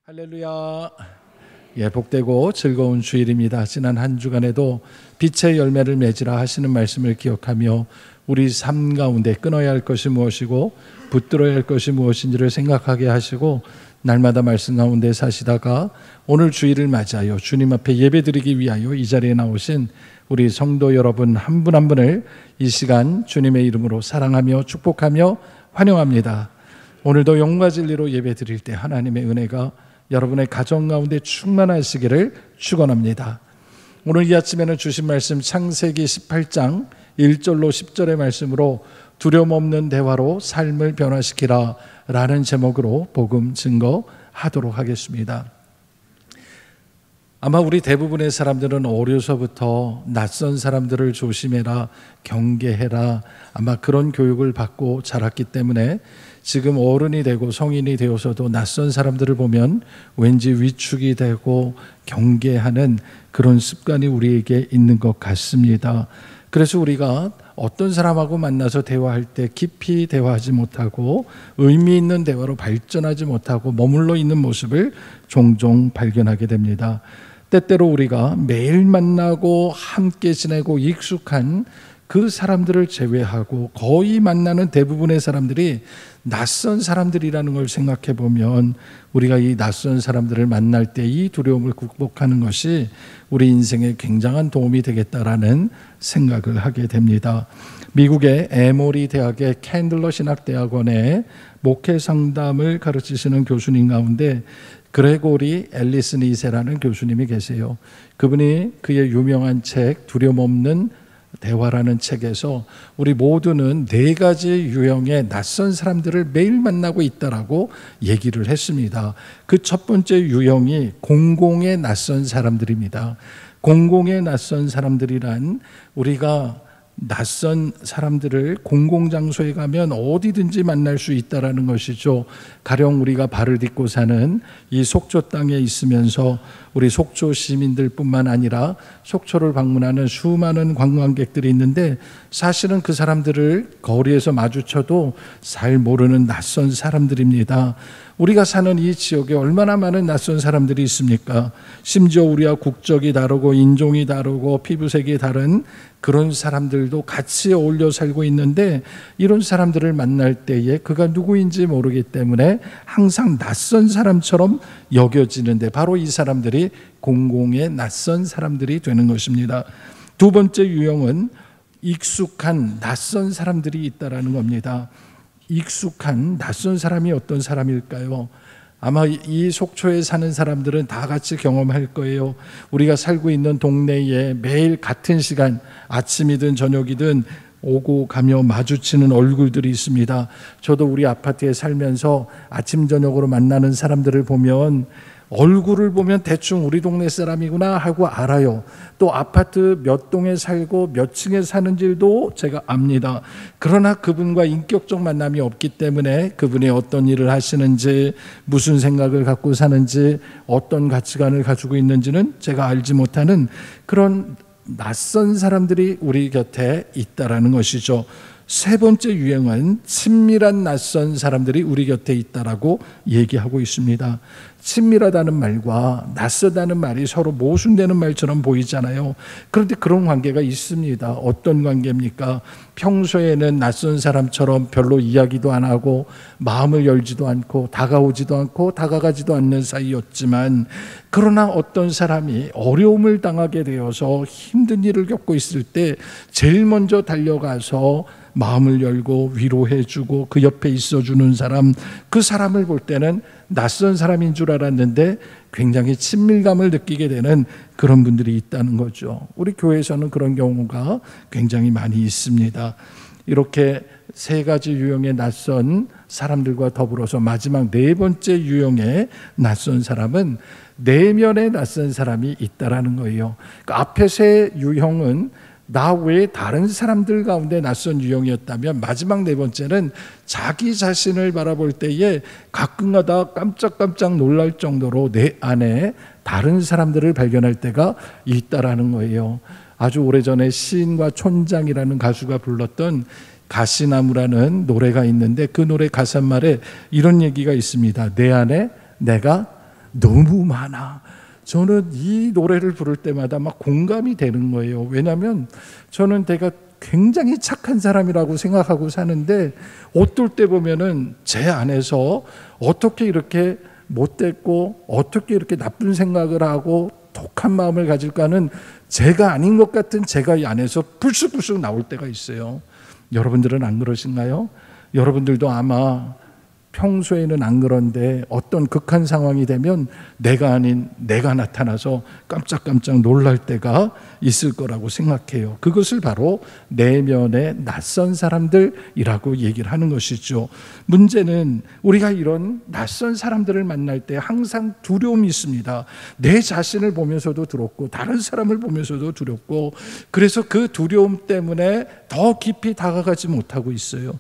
할렐루야. 복되고 즐거운 주일입니다. 지난 한 주간에도 빛의 열매를 맺으라 하시는 말씀을 기억하며 우리 삶 가운데 끊어야 할 것이 무엇이고 붙들어야 할 것이 무엇인지를 생각하게 하시고 날마다 말씀 가운데 사시다가 오늘 주일을 맞이하여 주님 앞에 예배드리기 위하여 이 자리에 나오신 우리 성도 여러분 한 분 한 분을 이 시간 주님의 이름으로 사랑하며 축복하며 환영합니다. 오늘도 영과 진리로 예배드릴 때 하나님의 은혜가 여러분의 가정 가운데 충만하시기를 축원합니다. 오늘 이 아침에는 주신 말씀 창세기 18장 1절로 10절의 말씀으로 두려움 없는 대화로 삶을 변화시키라 라는 제목으로 복음 증거하도록 하겠습니다. 아마 우리 대부분의 사람들은 어려서부터 낯선 사람들을 조심해라, 경계해라, 아마 그런 교육을 받고 자랐기 때문에 지금 어른이 되고 성인이 되어서도 낯선 사람들을 보면 왠지 위축이 되고 경계하는 그런 습관이 우리에게 있는 것 같습니다. 그래서 우리가 어떤 사람하고 만나서 대화할 때 깊이 대화하지 못하고 의미 있는 대화로 발전하지 못하고 머물러 있는 모습을 종종 발견하게 됩니다. 때때로 우리가 매일 만나고 함께 지내고 익숙한 그 사람들을 제외하고 거의 만나는 대부분의 사람들이 낯선 사람들이라는 걸 생각해 보면 우리가 이 낯선 사람들을 만날 때 이 두려움을 극복하는 것이 우리 인생에 굉장한 도움이 되겠다라는 생각을 하게 됩니다. 미국의 에모리 대학의 캔들러 신학대학원에 목회 상담을 가르치시는 교수님 가운데 그레고리 앨리슨 2세라는 교수님이 계세요. 그분이 그의 유명한 책 두려움 없는 대화라는 책에서 우리 모두는 4가지 유형의 낯선 사람들을 매일 만나고 있다라고 얘기를 했습니다. 그 첫 번째 유형이 공공의 낯선 사람들입니다. 공공의 낯선 사람들이란 우리가 낯선 사람들을 공공장소에 가면 어디든지 만날 수 있다라는 것이죠. 가령 우리가 발을 딛고 사는 이 속초 땅에 있으면서 우리 속초 시민들 뿐만 아니라 속초를 방문하는 수많은 관광객들이 있는데 사실은 그 사람들을 거리에서 마주쳐도 잘 모르는 낯선 사람들입니다. 우리가 사는 이 지역에 얼마나 많은 낯선 사람들이 있습니까? 심지어 우리와 국적이 다르고 인종이 다르고 피부색이 다른 그런 사람들도 같이 어울려 살고 있는데 이런 사람들을 만날 때에 그가 누구인지 모르기 때문에 항상 낯선 사람처럼 여겨지는데 바로 이 사람들이 공공의 낯선 사람들이 되는 것입니다. 두 번째 유형은 익숙한 낯선 사람들이 있다라는 겁니다. 익숙한 낯선 사람이 어떤 사람일까요? 아마 이 속초에 사는 사람들은 다 같이 경험할 거예요. 우리가 살고 있는 동네에 매일 같은 시간 아침이든 저녁이든 오고 가며 마주치는 얼굴들이 있습니다. 저도 우리 아파트에 살면서 아침 저녁으로 만나는 사람들을 보면 얼굴을 보면 대충 우리 동네 사람이구나 하고 알아요. 또 아파트 몇 동에 살고 몇 층에 사는지도 제가 압니다. 그러나 그분과 인격적 만남이 없기 때문에 그분이 어떤 일을 하시는지, 무슨 생각을 갖고 사는지, 어떤 가치관을 가지고 있는지는 제가 알지 못하는 그런 낯선 사람들이 우리 곁에 있다라는 것이죠. 세 번째 유형은 친밀한 낯선 사람들이 우리 곁에 있다라고 얘기하고 있습니다. 친밀하다는 말과 낯서다는 말이 서로 모순되는 말처럼 보이잖아요. 그런데 그런 관계가 있습니다. 어떤 관계입니까? 평소에는 낯선 사람처럼 별로 이야기도 안 하고 마음을 열지도 않고 다가오지도 않고 다가가지도 않는 사이였지만 그러나 어떤 사람이 어려움을 당하게 되어서 힘든 일을 겪고 있을 때 제일 먼저 달려가서 마음을 열고 위로해주고 그 옆에 있어주는 사람, 그 사람을 볼 때는 낯선 사람인 줄 알았는데 굉장히 친밀감을 느끼게 되는 그런 분들이 있다는 거죠. 우리 교회에서는 그런 경우가 굉장히 많이 있습니다. 이렇게 3가지 유형의 낯선 사람들과 더불어서 마지막 4번째 유형의 낯선 사람은 내면의 낯선 사람이 있다라는 거예요. 그 앞에 3 유형은 나 외에 다른 사람들 가운데 낯선 유형이었다면 마지막 4번째는 자기 자신을 바라볼 때에 가끔가다 깜짝깜짝 놀랄 정도로 내 안에 다른 사람들을 발견할 때가 있다라는 거예요. 아주 오래전에 시인과 촌장이라는 가수가 불렀던 가시나무라는 노래가 있는데 그 노래 가사말에 이런 얘기가 있습니다. 내 안에 내가 너무 많아. 저는 이 노래를 부를 때마다 막 공감이 되는 거예요. 왜냐하면 저는 내가 굉장히 착한 사람이라고 생각하고 사는데 어떨 때 보면은 제 안에서 어떻게 이렇게 못됐고 어떻게 이렇게 나쁜 생각을 하고 독한 마음을 가질까는 제가 아닌 것 같은 제가 이 안에서 불쑥불쑥 나올 때가 있어요. 여러분들은 안 그러신가요? 여러분들도 아마 평소에는 안 그런데 어떤 극한 상황이 되면 내가 아닌 내가 나타나서 깜짝깜짝 놀랄 때가 있을 거라고 생각해요. 그것을 바로 내면의 낯선 사람들이라고 얘기를 하는 것이죠. 문제는 우리가 이런 낯선 사람들을 만날 때 항상 두려움이 있습니다. 내 자신을 보면서도 두렵고 다른 사람을 보면서도 두렵고, 그래서 그 두려움 때문에 더 깊이 다가가지 못하고 있어요.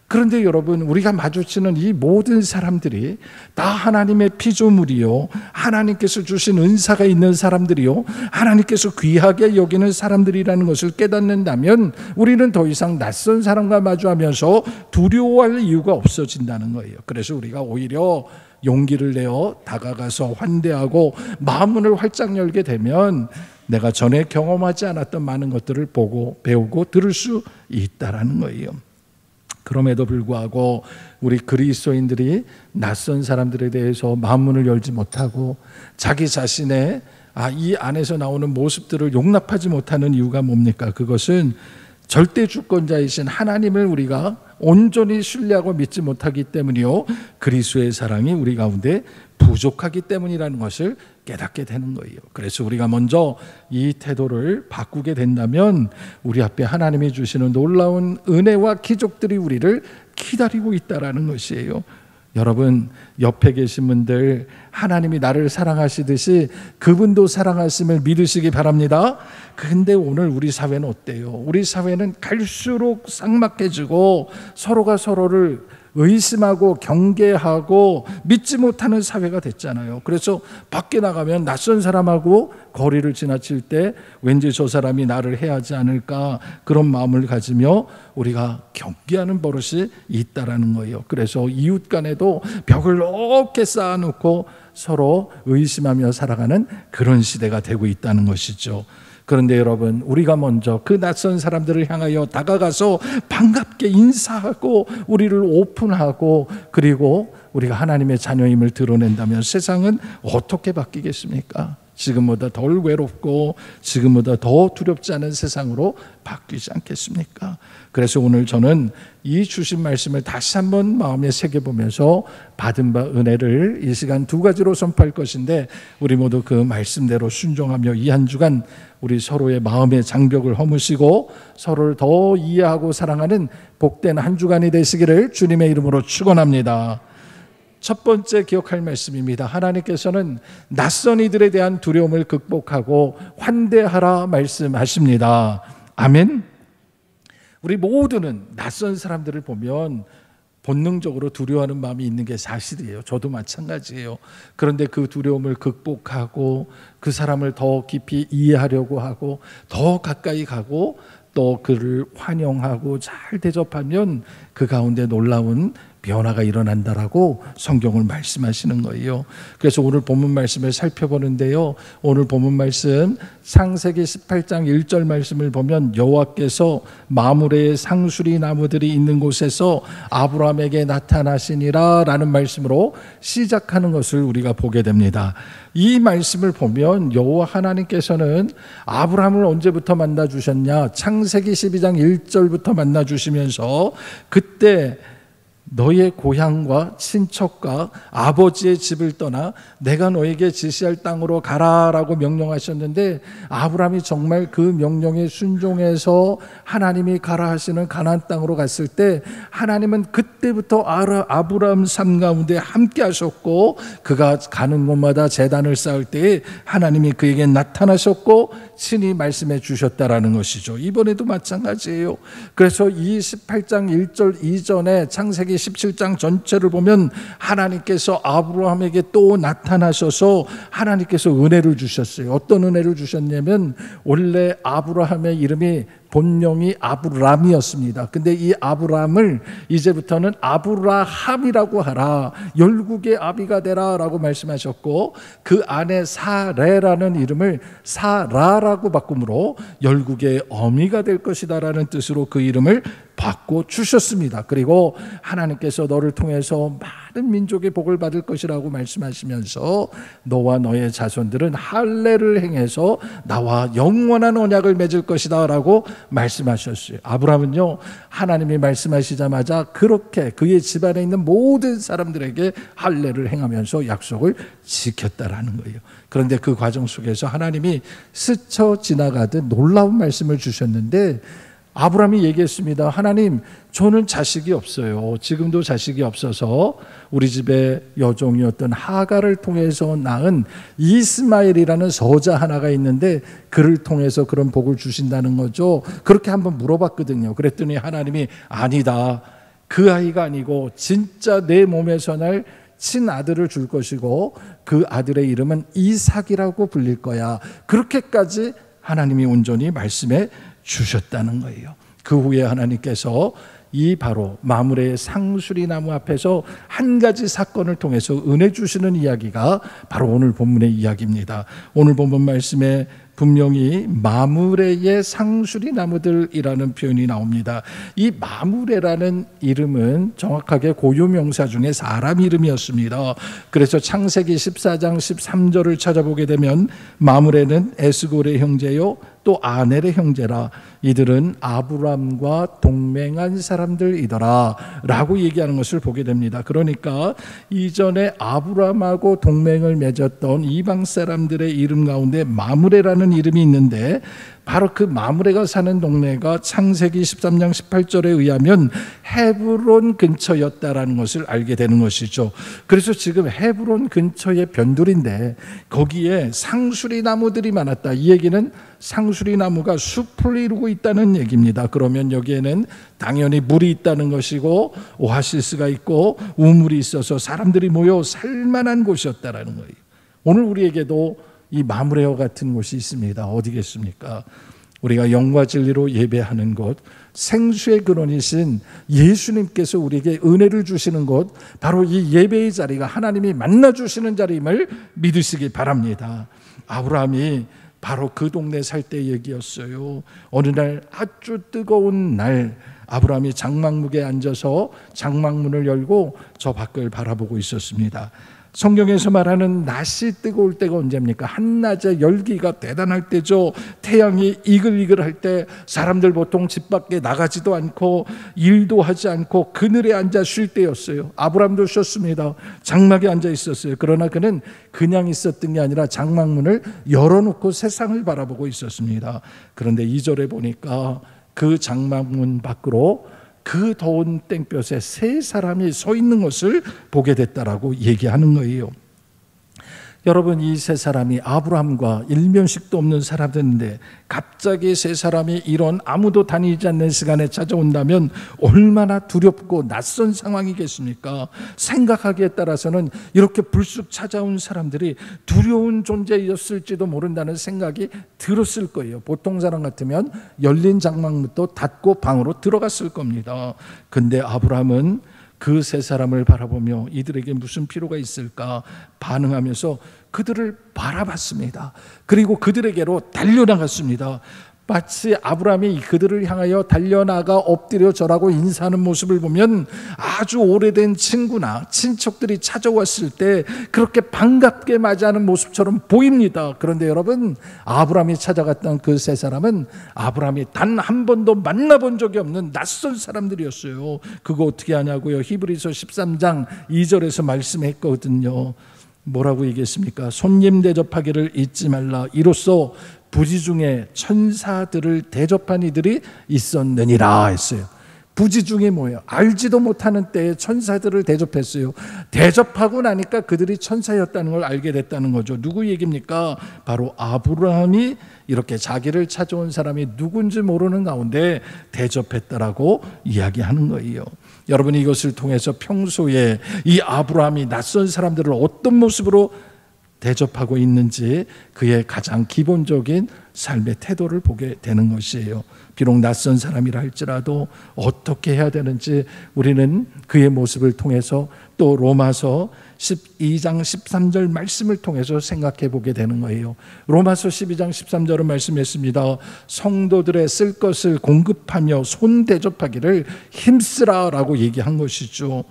그런데 여러분, 우리가 마주치는 이 모든 사람들이 다 하나님의 피조물이요, 하나님께서 주신 은사가 있는 사람들이요, 하나님께서 귀하게 여기는 사람들이라는 것을 깨닫는다면 우리는 더 이상 낯선 사람과 마주하면서 두려워할 이유가 없어진다는 거예요. 그래서 우리가 오히려 용기를 내어 다가가서 환대하고 마음문을 활짝 열게 되면 내가 전에 경험하지 않았던 많은 것들을 보고 배우고 들을 수 있다라는 거예요. 그럼에도 불구하고 우리 그리스도인들이 낯선 사람들에 대해서 마음문을 열지 못하고 자기 자신의 이 안에서 나오는 모습들을 용납하지 못하는 이유가 뭡니까? 그것은 절대 주권자이신 하나님을 우리가 온전히 신뢰하고 믿지 못하기 때문이요, 그리스도의 사랑이 우리 가운데 부족하기 때문이라는 것을 깨닫게 되는 거예요. 그래서 우리가 먼저 이 태도를 바꾸게 된다면 우리 앞에 하나님이 주시는 놀라운 은혜와 기적들이 우리를 기다리고 있다라는 것이에요. 여러분, 옆에 계신 분들, 하나님이 나를 사랑하시듯이 그분도 사랑하심을 믿으시기 바랍니다. 근데 오늘 우리 사회는 어때요? 우리 사회는 갈수록 삭막해지고 서로가 서로를 의심하고 경계하고 믿지 못하는 사회가 됐잖아요. 그래서 밖에 나가면 낯선 사람하고 거리를 지나칠 때 왠지 저 사람이 나를 해하지 않을까, 그런 마음을 가지며 우리가 경계하는 버릇이 있다라는 거예요. 그래서 이웃 간에도 벽을 높게 쌓아놓고 서로 의심하며 살아가는 그런 시대가 되고 있다는 것이죠. 그런데 여러분, 우리가 먼저 그 낯선 사람들을 향하여 다가가서 반갑게 인사하고 우리를 오픈하고, 그리고 우리가 하나님의 자녀임을 드러낸다면 세상은 어떻게 바뀌겠습니까? 지금보다 덜 외롭고 지금보다 더 두렵지 않은 세상으로 바뀌지 않겠습니까? 그래서 오늘 저는 이 주신 말씀을 다시 한번 마음에 새겨보면서 받은 바 은혜를 이 시간 두 가지로 선포할 것인데, 우리 모두 그 말씀대로 순종하며 이 한 주간 우리 서로의 마음의 장벽을 허무시고 서로를 더 이해하고 사랑하는 복된 한 주간이 되시기를 주님의 이름으로 축원합니다. 첫 번째 기억할 말씀입니다. 하나님께서는 낯선 이들에 대한 두려움을 극복하고 환대하라 말씀하십니다. 아멘. 우리 모두는 낯선 사람들을 보면 본능적으로 두려워하는 마음이 있는 게 사실이에요. 저도 마찬가지예요. 그런데 그 두려움을 극복하고 그 사람을 더 깊이 이해하려고 하고 더 가까이 가고 또 그를 환영하고 잘 대접하면 그 가운데 놀라운 변화가 일어난다라고 성경을 말씀하시는 거예요. 그래서 오늘 본문 말씀을 살펴보는데요, 오늘 본문 말씀 창세기 18장 1절 말씀을 보면 여호와께서 마므레의 상수리 나무들이 있는 곳에서 아브라함에게 나타나시니라 라는 말씀으로 시작하는 것을 우리가 보게 됩니다. 이 말씀을 보면 여호와 하나님께서는 아브라함을 언제부터 만나 주셨냐? 창세기 12장 1절부터 만나 주시면서 그때 너의 고향과 친척과 아버지의 집을 떠나 내가 너에게 지시할 땅으로 가라라고 명령하셨는데, 아브라함이 정말 그 명령에 순종해서 하나님이 가라 하시는 가나안 땅으로 갔을 때 하나님은 그때부터 아브라함 삶 가운데 함께 하셨고, 그가 가는 곳마다 제단을 쌓을 때에 하나님이 그에게 나타나셨고 친히 말씀해 주셨다라는 것이죠. 이번에도 마찬가지예요. 그래서 이 18장 1절 이전에 창세기 17장 전체를 보면 하나님께서 아브라함에게 또 나타나셔서 하나님께서 은혜를 주셨어요. 어떤 은혜를 주셨냐면, 원래 아브라함의 이름이 본명이 아브람이었습니다. 근데 이 아브람을 이제부터는 아브라함이라고 하라, 열국의 아비가 되라 라고 말씀하셨고, 그 안에 사레라는 이름을 사라라고 바꿈으로 열국의 어미가 될 것이다 라는 뜻으로 그 이름을 바꿔주셨습니다. 그리고 하나님께서 너를 통해서 많은 민족의 복을 받을 것이라고 말씀하시면서 너와 너의 자손들은 할례를 행해서 나와 영원한 언약을 맺을 것이다 라고 말씀하셨어요. 아브라함은요, 하나님이 말씀하시자마자 그렇게 그의 집안에 있는 모든 사람들에게 할례를 행하면서 약속을 지켰다라는 거예요. 그런데 그 과정 속에서 하나님이 스쳐 지나가듯 놀라운 말씀을 주셨는데, 아브라함이 얘기했습니다. 하나님, 저는 자식이 없어요. 지금도 자식이 없어서 우리 집에 여종이었던 하갈을 통해서 낳은 이스마엘이라는 서자 하나가 있는데 그를 통해서 그런 복을 주신다는 거죠. 그렇게 한번 물어봤거든요. 그랬더니 하나님이 아니다, 그 아이가 아니고 진짜 내 몸에서 날 친아들을 줄 것이고 그 아들의 이름은 이삭이라고 불릴 거야. 그렇게까지 하나님이 온전히 말씀해 주셨다는 거예요. 그 후에 하나님께서 이 바로 마므레의 상수리 나무 앞에서 한 가지 사건을 통해서 은혜 주시는 이야기가 바로 오늘 본문의 이야기입니다. 오늘 본문 말씀에 분명히 마므레의 상수리 나무들이라는 표현이 나옵니다. 이 마므레라는 이름은 정확하게 고유명사 중에 사람 이름이었습니다. 그래서 창세기 14장 13절을 찾아보게 되면 마므레는 에스골의 형제요 또 아넬의 형제라, 이들은 아브람과 동맹한 사람들이더라 라고 얘기하는 것을 보게 됩니다. 그러니까 이전에 아브람하고 동맹을 맺었던 이방 사람들의 이름 가운데 마므레라는 이름이 있는데, 바로 그 마므레가 사는 동네가 창세기 13장 18절에 의하면 헤브론 근처였다라는 것을 알게 되는 것이죠. 그래서 지금 헤브론 근처의 변두리인데 거기에 상수리 나무들이 많았다. 이 얘기는 상수리 나무가 숲을 이루고 있다는 얘기입니다. 그러면 여기에는 당연히 물이 있다는 것이고 오아시스가 있고 우물이 있어서 사람들이 모여 살만한 곳이었다라는 거예요. 오늘 우리에게도 이 마므레와 같은 곳이 있습니다. 어디겠습니까? 우리가 영과 진리로 예배하는 곳, 생수의 근원이신 예수님께서 우리에게 은혜를 주시는 곳, 바로 이 예배의 자리가 하나님이 만나주시는 자리임을 믿으시기 바랍니다. 아브라함이 바로 그 동네 살 때 얘기였어요. 어느 날 아주 뜨거운 날, 아브라함이 장막문에 앉아서 장막문을 열고 저 밖을 바라보고 있었습니다. 성경에서 말하는 낮이 뜨거울 때가 언제입니까? 한낮에 열기가 대단할 때죠. 태양이 이글이글할 때 사람들 보통 집 밖에 나가지도 않고 일도 하지 않고 그늘에 앉아 쉴 때였어요. 아브라함도 쉬었습니다. 장막에 앉아 있었어요. 그러나 그는 그냥 있었던 게 아니라 장막문을 열어놓고 세상을 바라보고 있었습니다. 그런데 2절에 보니까 그 장막문 밖으로 그 더운 땡볕에 세 사람이 서 있는 것을 보게 됐다라고 얘기하는 거예요. 여러분, 이 세 사람이 아브라함과 일면식도 없는 사람들인데 갑자기 세 사람이 이런 아무도 다니지 않는 시간에 찾아온다면 얼마나 두렵고 낯선 상황이겠습니까? 생각하기에 따라서는 이렇게 불쑥 찾아온 사람들이 두려운 존재였을지도 모른다는 생각이 들었을 거예요. 보통 사람 같으면 열린 장막부터 닫고 방으로 들어갔을 겁니다. 근데 아브라함은 그 세 사람을 바라보며 이들에게 무슨 필요가 있을까 반응하면서 그들을 바라봤습니다. 그리고 그들에게로 달려나갔습니다. 마치 아브라함이 그들을 향하여 달려나가 엎드려 절하고 인사하는 모습을 보면 아주 오래된 친구나 친척들이 찾아왔을 때 그렇게 반갑게 맞이하는 모습처럼 보입니다. 그런데 여러분, 아브라함이 찾아갔던 그 세 사람은 아브라함이 단 한 번도 만나본 적이 없는 낯선 사람들이었어요. 그거 어떻게 하냐고요? 히브리서 13장 2절에서 말씀했거든요. 뭐라고 얘기했습니까? 손님 대접하기를 잊지 말라. 이로써 부지 중에 천사들을 대접한 이들이 있었느니라 했어요. 부지 중에 뭐예요? 알지도 못하는 때에 천사들을 대접했어요. 대접하고 나니까 그들이 천사였다는 걸 알게 됐다는 거죠. 누구 얘기입니까? 바로 아브라함이 이렇게 자기를 찾아온 사람이 누군지 모르는 가운데 대접했다라고 이야기하는 거예요. 여러분이 이것을 통해서 평소에 이 아브라함이 낯선 사람들을 어떤 모습으로 대접하고 있는지 그의 가장 기본적인 삶의 태도를 보게 되는 것이에요. 비록 낯선 사람이라 할지라도 어떻게 해야 되는지 우리는 그의 모습을 통해서 또 로마서 12장 13절 말씀을 통해서 생각해 보게 되는 거예요. 로마서 12장 13절은 말씀했습니다. 성도들의 쓸 것을 공급하며 손 대접하기를 힘쓰라라고 얘기한 것이죠.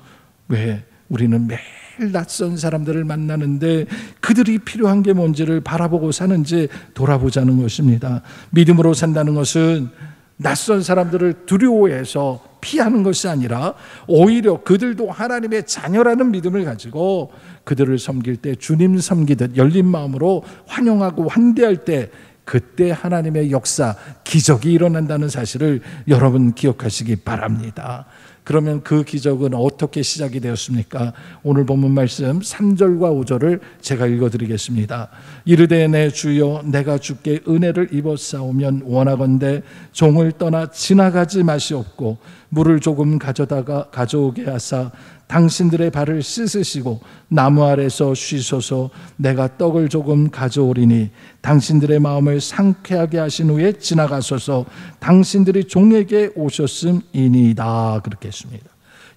왜? 우리는 매일 낯선 사람들을 만나는데 그들이 필요한 게 뭔지를 바라보고 사는지 돌아보자는 것입니다. 믿음으로 산다는 것은 낯선 사람들을 두려워해서 피하는 것이 아니라 오히려 그들도 하나님의 자녀라는 믿음을 가지고 그들을 섬길 때 주님 섬기듯 열린 마음으로 환영하고 환대할 때 그때 하나님의 역사, 기적이 일어난다는 사실을 여러분 기억하시기 바랍니다. 그러면 그 기적은 어떻게 시작이 되었습니까? 오늘 본문 말씀 3절과 5절을 제가 읽어드리겠습니다. 이르되 내 주여 내가 주께 은혜를 입었사오면 원하건대 종을 떠나 지나가지 마시옵고 물을 조금 가져오게 하사 당신들의 발을 씻으시고 나무 아래서 쉬소서. 내가 떡을 조금 가져오리니 당신들의 마음을 상쾌하게 하신 후에 지나가소서. 당신들이 종에게 오셨음이니이다. 그렇게 했습니다.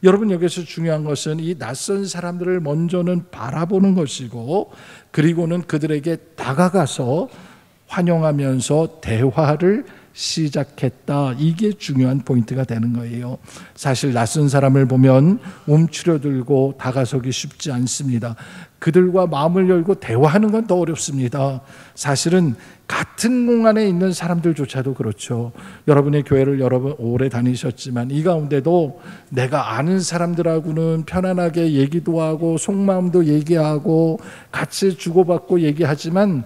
여러분, 여기서 중요한 것은 이 낯선 사람들을 먼저는 바라보는 것이고 그리고는 그들에게 다가가서 환영하면서 대화를 시작했다. 이게 중요한 포인트가 되는 거예요. 사실 낯선 사람을 보면 움츠려들고 다가서기 쉽지 않습니다. 그들과 마음을 열고 대화하는 건 더 어렵습니다. 사실은 같은 공간에 있는 사람들조차도 그렇죠. 여러분의 교회를 여러분 오래 다니셨지만 이 가운데도 내가 아는 사람들하고는 편안하게 얘기도 하고 속마음도 얘기하고 같이 주고받고 얘기하지만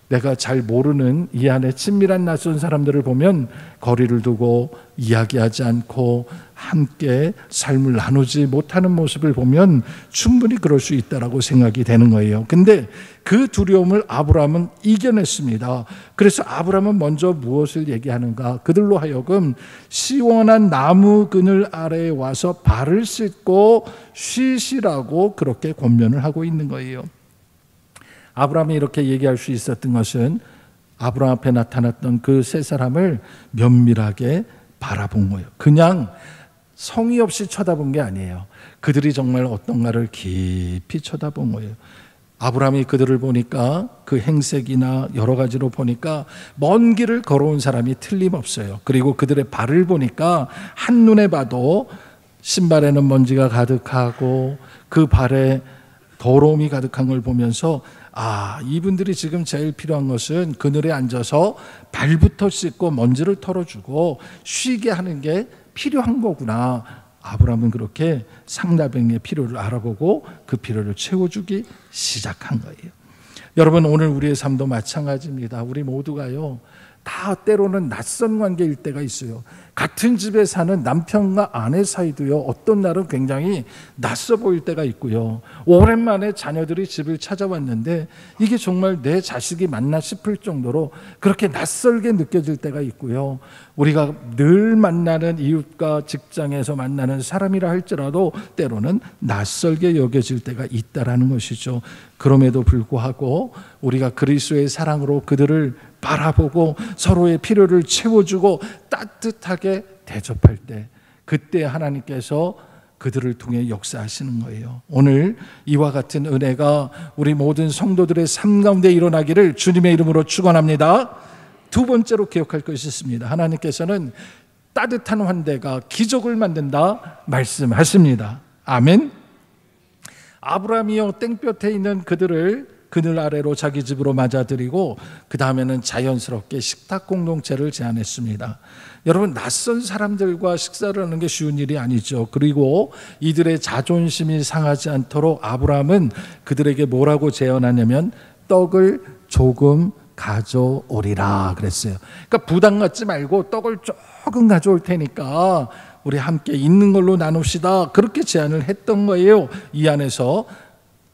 내가 잘 모르는 이 안에 친밀한 낯선 사람들을 보면 거리를 두고 이야기하지 않고 함께 삶을 나누지 못하는 모습을 보면 충분히 그럴 수 있다라고 생각이 되는 거예요. 근데 그 두려움을 아브라함은 이겨냈습니다. 그래서 아브라함은 먼저 무엇을 얘기하는가? 그들로 하여금 시원한 나무 그늘 아래에 와서 발을 씻고 쉬시라고 그렇게 권면을 하고 있는 거예요. 아브라함이 이렇게 얘기할 수 있었던 것은 아브라함 앞에 나타났던 그 세 사람을 면밀하게 바라본 거예요. 그냥 성의 없이 쳐다본 게 아니에요. 그들이 정말 어떤가를 깊이 쳐다본 거예요. 아브라함이 그들을 보니까 그 행색이나 여러 가지로 보니까 먼 길을 걸어온 사람이 틀림없어요. 그리고 그들의 발을 보니까 한눈에 봐도 신발에는 먼지가 가득하고 그 발에 더러움이 가득한 걸 보면서 이분들이 지금 제일 필요한 것은 그늘에 앉아서 발부터 씻고 먼지를 털어주고 쉬게 하는 게 필요한 거구나. 아브라함은 그렇게 상대방의 필요를 알아보고 그 필요를 채워주기 시작한 거예요. 여러분, 오늘 우리의 삶도 마찬가지입니다. 우리 모두가요, 다 때로는 낯선 관계일 때가 있어요. 같은 집에 사는 남편과 아내 사이도요, 어떤 날은 굉장히 낯서 보일 때가 있고요. 오랜만에 자녀들이 집을 찾아왔는데 이게 정말 내 자식이 맞나 싶을 정도로 그렇게 낯설게 느껴질 때가 있고요. 우리가 늘 만나는 이웃과 직장에서 만나는 사람이라 할지라도 때로는 낯설게 여겨질 때가 있다라는 것이죠. 그럼에도 불구하고 우리가 그리스도의 사랑으로 그들을 바라보고 서로의 필요를 채워주고 따뜻하게 대접할 때, 그때 하나님께서 그들을 통해 역사하시는 거예요. 오늘 이와 같은 은혜가 우리 모든 성도들의 삶 가운데 일어나기를 주님의 이름으로 축원합니다. 두 번째로 기억할 것이 있습니다. 하나님께서는 따뜻한 환대가 기적을 만든다 말씀하십니다. 아멘. 아브라함이요, 땡볕에 있는 그들을 그늘 아래로 자기 집으로 맞아들이고 그 다음에는 자연스럽게 식탁 공동체를 제안했습니다. 여러분, 낯선 사람들과 식사를 하는 게 쉬운 일이 아니죠. 그리고 이들의 자존심이 상하지 않도록 아브라함은 그들에게 뭐라고 제안하냐면 떡을 조금 가져오리라 그랬어요. 그러니까 부담 갖지 말고 떡을 조금 가져올 테니까 우리 함께 있는 걸로 나눕시다. 그렇게 제안을 했던 거예요. 이 안에서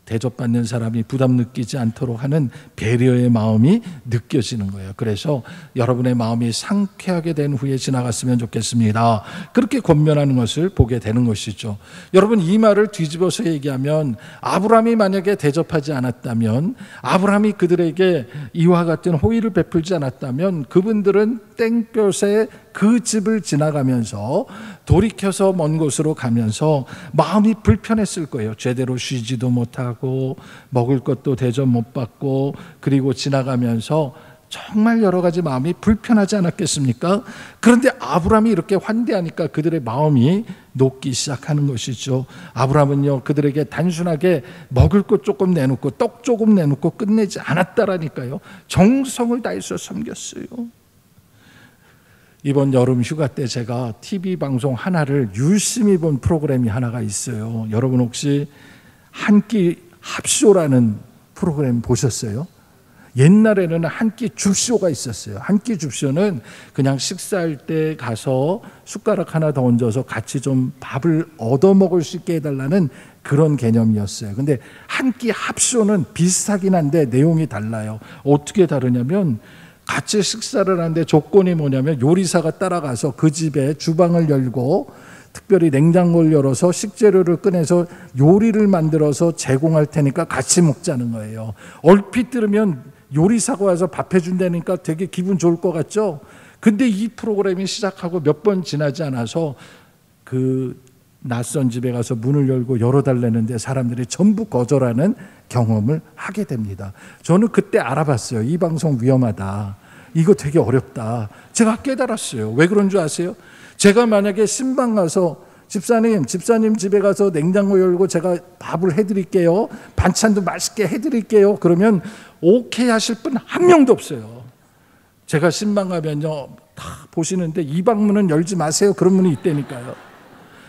대접받는 사람이 부담 느끼지 않도록 하는 배려의 마음이 느껴지는 거예요. 그래서 여러분의 마음이 상쾌하게 된 후에 지나갔으면 좋겠습니다. 그렇게 권면하는 것을 보게 되는 것이죠. 여러분, 이 말을 뒤집어서 얘기하면 아브라함이 만약에 대접하지 않았다면, 아브라함이 그들에게 이와 같은 호의를 베풀지 않았다면 그분들은 땡볕에 그 집을 지나가면서 돌이켜서 먼 곳으로 가면서 마음이 불편했을 거예요. 제대로 쉬지도 못하고 먹을 것도 대접 못 받고, 그리고 지나가면서 정말 여러 가지 마음이 불편하지 않았겠습니까? 그런데 아브라함이 이렇게 환대하니까 그들의 마음이 녹기 시작하는 것이죠. 아브라함은요, 그들에게 단순하게 먹을 것 조금 내놓고 떡 조금 내놓고 끝내지 않았다라니까요. 정성을 다해서 섬겼어요. 이번 여름 휴가 때 제가 TV 방송 하나를 유심히 본 프로그램이 하나가 있어요. 여러분 혹시 한 끼 합쇼라는 프로그램 보셨어요? 옛날에는 한 끼 줍쇼가 있었어요. 한 끼 줍쇼는 그냥 식사할 때 가서 숟가락 하나 더 얹어서 같이 좀 밥을 얻어 먹을 수 있게 해달라는 그런 개념이었어요. 근데 한 끼 합쇼는 비슷하긴 한데 내용이 달라요. 어떻게 다르냐면, 같이 식사를 하는데 조건이 뭐냐면 요리사가 따라가서 그 집에 주방을 열고 특별히 냉장고를 열어서 식재료를 꺼내서 요리를 만들어서 제공할 테니까 같이 먹자는 거예요. 얼핏 들으면 요리사가 와서 밥 해준다니까 되게 기분 좋을 것 같죠? 근데 이 프로그램이 시작하고 몇 번 지나지 않아서 그 낯선 집에 가서 문을 열고 열어달라는데 사람들이 전부 거절하는 경험을 하게 됩니다. 저는 그때 알아봤어요. 이 방송 위험하다. 이거 되게 어렵다. 제가 깨달았어요. 왜 그런 줄 아세요? 제가 만약에 신방 가서 집사님 집에 가서 냉장고 열고 제가 밥을 해드릴게요. 반찬도 맛있게 해드릴게요. 그러면 오케이 하실 분 한 명도 없어요. 제가 신방 가면요, 다 보시는데 이 방문은 열지 마세요. 그런 분이 있다니까요.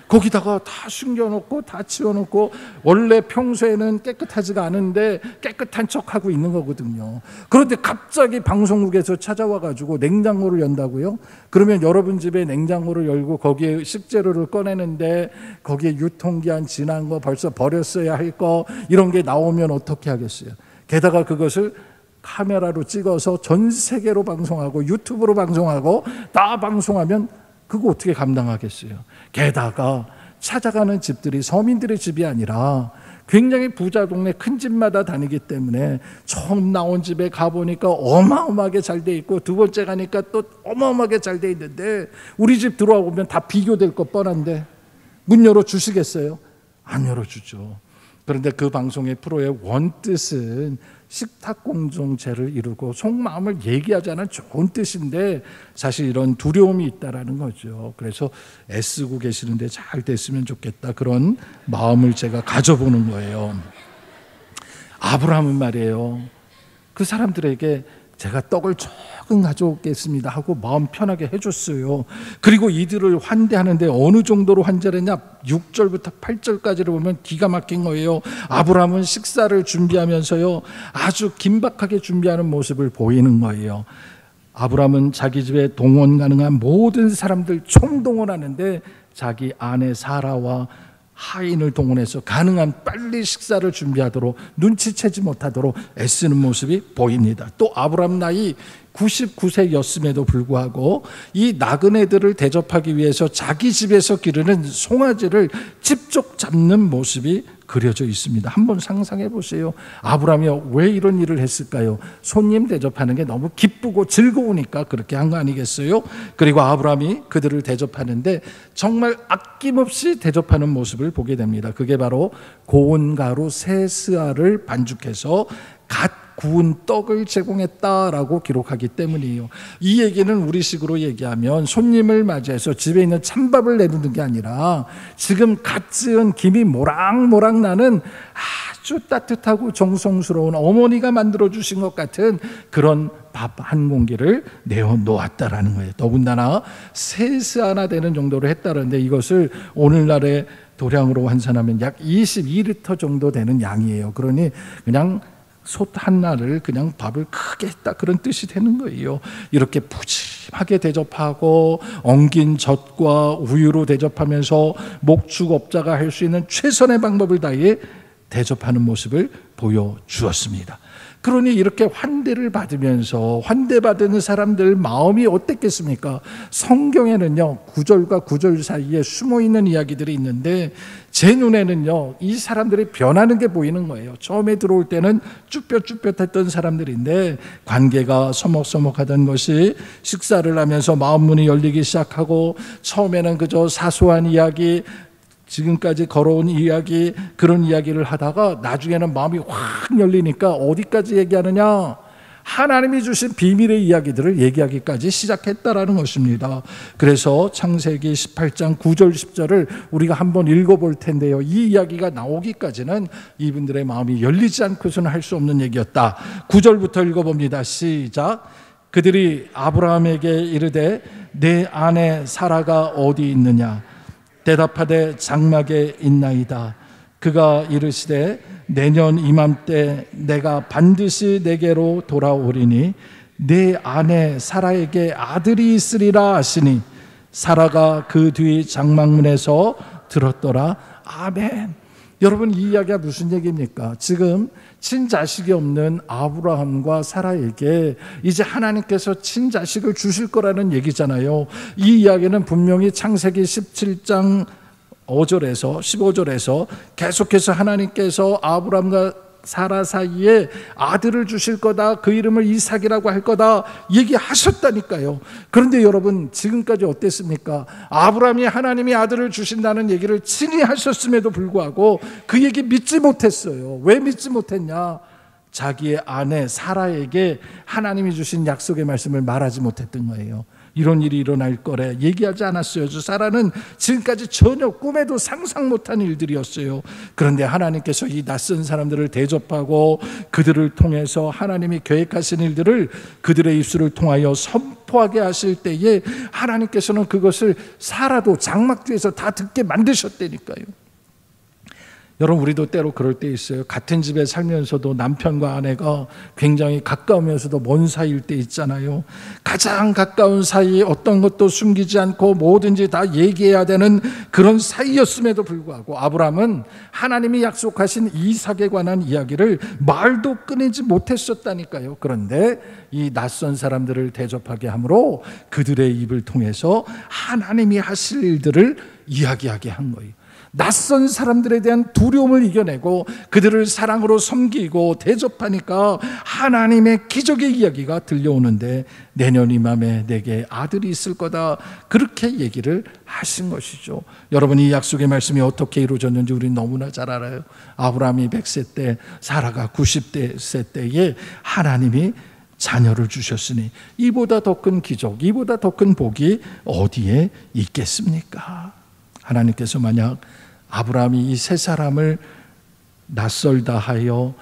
거기다가 다 숨겨놓고 다 치워놓고 원래 평소에는 깨끗하지가 않은데 깨끗한 척하고 있는 거거든요. 그런데 갑자기 방송국에서 찾아와가지고 냉장고를 연다고요? 그러면 여러분 집에 냉장고를 열고 거기에 식재료를 꺼내는데 거기에 유통기한 지난 거 벌써 버렸어야 할 거 이런 게 나오면 어떻게 하겠어요? 게다가 그것을 카메라로 찍어서 전 세계로 방송하고 유튜브로 방송하고 다 방송하면 그거 어떻게 감당하겠어요? 게다가 찾아가는 집들이 서민들의 집이 아니라 굉장히 부자 동네 큰 집마다 다니기 때문에 처음 나온 집에 가보니까 어마어마하게 잘 돼 있고 두 번째 가니까 또 어마어마하게 잘 돼 있는데 우리 집 들어와 보면 다 비교될 것 뻔한데 문 열어주시겠어요? 안 열어주죠. 그런데 그 방송의 프로의 원뜻은 식탁 공동체를 이루고 속마음을 얘기하자는 좋은 뜻인데 사실 이런 두려움이 있다라는 거죠. 그래서 애쓰고 계시는데 잘 됐으면 좋겠다, 그런 마음을 제가 가져보는 거예요. 아브라함은 말이에요, 그 사람들에게 제가 떡을 조금 가져오겠습니다 하고 마음 편하게 해줬어요. 그리고 이들을 환대하는데 어느 정도로 환대했냐, 6절부터 8절까지를 보면 기가 막힌 거예요. 아브라함은 식사를 준비하면서요 아주 긴박하게 준비하는 모습을 보이는 거예요. 아브라함은 자기 집에 동원 가능한 모든 사람들 총동원하는데 자기 아내 사라와 하인을 동원해서 가능한 빨리 식사를 준비하도록, 눈치채지 못하도록 애쓰는 모습이 보입니다. 또 아브라함 나이 99세였음에도 불구하고 이 나그네들을 대접하기 위해서 자기 집에서 기르는 송아지를 직접 잡는 모습이 그려져 있습니다. 한번 상상해 보세요. 아브라함이 왜 이런 일을 했을까요? 손님 대접하는 게 너무 기쁘고 즐거우니까 그렇게 한 거 아니겠어요? 그리고 아브라함이 그들을 대접하는데 정말 아낌없이 대접하는 모습을 보게 됩니다. 그게 바로 고운 가루 세 스아를 반죽해서 갓 구운 떡을 제공했다라고 기록하기 때문이에요. 이 얘기는 우리식으로 얘기하면 손님을 맞이해서 집에 있는 찬밥을 내놓는 게 아니라 지금 갓 지은 김이 모락모락 나는 아주 따뜻하고 정성스러운 어머니가 만들어주신 것 같은 그런 밥 한 공기를 내어놓았다라는 거예요. 더군다나 세스 하나 되는 정도로 했다는데 이것을 오늘날의 도량으로 환산하면 약 22리터 정도 되는 양이에요. 그러니 그냥 솥 하나를 그냥 밥을 크게 했다, 그런 뜻이 되는 거예요. 이렇게 푸짐하게 대접하고 엉긴 젖과 우유로 대접하면서 목축업자가 할 수 있는 최선의 방법을 다해 대접하는 모습을 보여주었습니다. 그러니 이렇게 환대를 받으면서 환대받는 사람들 마음이 어땠겠습니까? 성경에는요, 구절과 구절 사이에 숨어있는 이야기들이 있는데 제 눈에는요, 이 사람들이 변하는 게 보이는 거예요. 처음에 들어올 때는 쭈뼛쭈뼛했던 사람들인데 관계가 서먹서먹하던 것이 식사를 하면서 마음 문이 열리기 시작하고, 처음에는 그저 사소한 이야기, 지금까지 걸어온 이야기, 그런 이야기를 하다가 나중에는 마음이 확 열리니까 어디까지 얘기하느냐? 하나님이 주신 비밀의 이야기들을 얘기하기까지 시작했다라는 것입니다. 그래서 창세기 18장 9절 10절을 우리가 한번 읽어볼 텐데요, 이 이야기가 나오기까지는 이분들의 마음이 열리지 않고서는 할 수 없는 얘기였다. 9절부터 읽어봅니다. 시작. 그들이 아브라함에게 이르되 내 아내 사라가 어디 있느냐? 대답하되 장막에 있나이다. 그가 이르시되 내년 이맘때 내가 반드시 내게로 돌아오리니 내 아내 사라에게 아들이 있으리라 하시니 사라가 그 뒤 장막문에서 들었더라. 아멘. 여러분, 이 이야기가 무슨 얘기입니까? 지금 친자식이 없는 아브라함과 사라에게 이제 하나님께서 친자식을 주실 거라는 얘기잖아요. 이 이야기는 분명히 창세기 17장 5절에서 15절에서 계속해서 하나님께서 아브라함과 사라 사이에 아들을 주실 거다, 그 이름을 이삭이라고 할 거다 얘기하셨다니까요. 그런데 여러분, 지금까지 어땠습니까? 아브라함이 하나님이 아들을 주신다는 얘기를 친히 하셨음에도 불구하고 그 얘기 믿지 못했어요. 왜 믿지 못했냐? 자기의 아내 사라에게 하나님이 주신 약속의 말씀을 말하지 못했던 거예요. 이런 일이 일어날 거래 얘기하지 않았어요. 사라는 지금까지 전혀 꿈에도 상상 못한 일들이었어요. 그런데 하나님께서 이 낯선 사람들을 대접하고 그들을 통해서 하나님이 계획하신 일들을 그들의 입술을 통하여 선포하게 하실 때에 하나님께서는 그것을 사라도 장막 뒤에서 다 듣게 만드셨다니까요. 여러분, 우리도 때로 그럴 때 있어요. 같은 집에 살면서도 남편과 아내가 굉장히 가까우면서도 먼 사이일 때 있잖아요. 가장 가까운 사이에 어떤 것도 숨기지 않고 뭐든지 다 얘기해야 되는 그런 사이였음에도 불구하고 아브라함은 하나님이 약속하신 이삭에 관한 이야기를 말도 끊이지 못했었다니까요. 그런데 이 낯선 사람들을 대접하게 함으로 그들의 입을 통해서 하나님이 하실 일들을 이야기하게 한 거예요. 낯선 사람들에 대한 두려움을 이겨내고 그들을 사랑으로 섬기고 대접하니까 하나님의 기적의 이야기가 들려오는데 내년 이맘에 내게 아들이 있을 거다, 그렇게 얘기를 하신 것이죠. 여러분, 이 약속의 말씀이 어떻게 이루어졌는지 우리는 너무나 잘 알아요. 아브라함이 100세 때, 사라가 90세 때에 하나님이 자녀를 주셨으니 이보다 더 큰 기적, 이보다 더 큰 복이 어디에 있겠습니까? 하나님께서 만약 아브라함이 이 세 사람을 낯설다 하여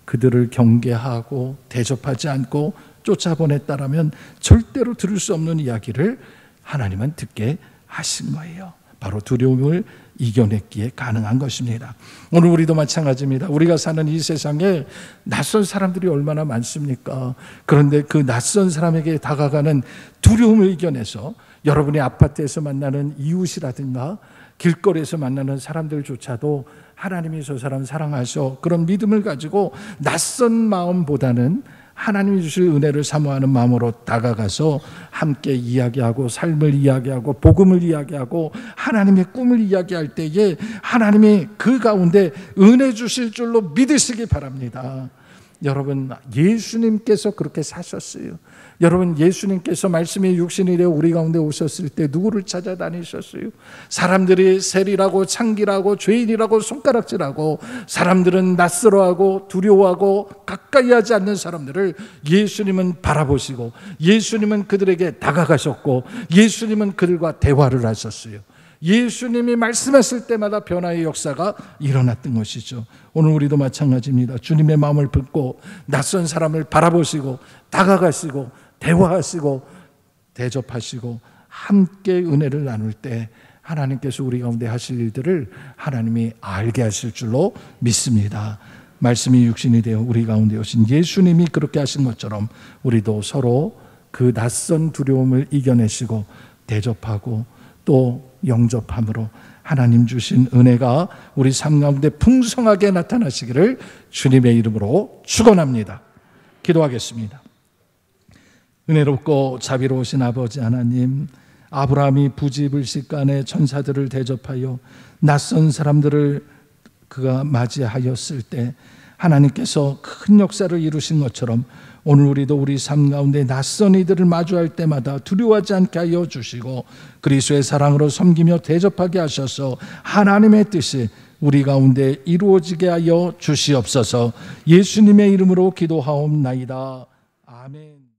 그들을 경계하고 대접하지 않고 쫓아보냈다라면 절대로 들을 수 없는 이야기를 하나님은 듣게 하신 거예요. 바로 두려움을 이겨냈기에 가능한 것입니다. 오늘 우리도 마찬가지입니다. 우리가 사는 이 세상에 낯선 사람들이 얼마나 많습니까? 그런데 그 낯선 사람에게 다가가는 두려움을 이겨내서 여러분이 아파트에서 만나는 이웃이라든가 길거리에서 만나는 사람들조차도 하나님이 저 사람 사랑하셔, 그런 믿음을 가지고 낯선 마음보다는 하나님이 주실 은혜를 사모하는 마음으로 다가가서 함께 이야기하고 삶을 이야기하고 복음을 이야기하고 하나님의 꿈을 이야기할 때에 하나님이 그 가운데 은혜 주실 줄로 믿으시기 바랍니다. 여러분, 예수님께서 그렇게 사셨어요. 여러분, 예수님께서 말씀이 육신이 되어 우리 가운데 오셨을 때 누구를 찾아다니셨어요? 사람들이 세리라고 창기라고 죄인이라고 손가락질하고 사람들은 낯설어하고 두려워하고 가까이 하지 않는 사람들을 예수님은 바라보시고 예수님은 그들에게 다가가셨고 예수님은 그들과 대화를 하셨어요. 예수님이 말씀하실 때마다 변화의 역사가 일어났던 것이죠. 오늘 우리도 마찬가지입니다. 주님의 마음을 품고 낯선 사람을 바라보시고 다가가시고 대화하시고 대접하시고 함께 은혜를 나눌 때 하나님께서 우리 가운데 하실 일들을 하나님이 알게 하실 줄로 믿습니다. 말씀이 육신이 되어 우리 가운데 오신 예수님이 그렇게 하신 것처럼 우리도 서로 그 낯선 두려움을 이겨내시고 대접하고 또 영접함으로 하나님 주신 은혜가 우리 삶 가운데 풍성하게 나타나시기를 주님의 이름으로 축원합니다. 기도하겠습니다. 은혜롭고 자비로우신 아버지 하나님, 아브라함이 부지불식간에 천사들을 대접하여 낯선 사람들을 그가 맞이하였을 때 하나님께서 큰 역사를 이루신 것처럼 오늘 우리도 우리 삶 가운데 낯선 이들을 마주할 때마다 두려워하지 않게 하여 주시고 그리스도의 사랑으로 섬기며 대접하게 하셔서 하나님의 뜻이 우리 가운데 이루어지게 하여 주시옵소서. 예수님의 이름으로 기도하옵나이다. 아멘.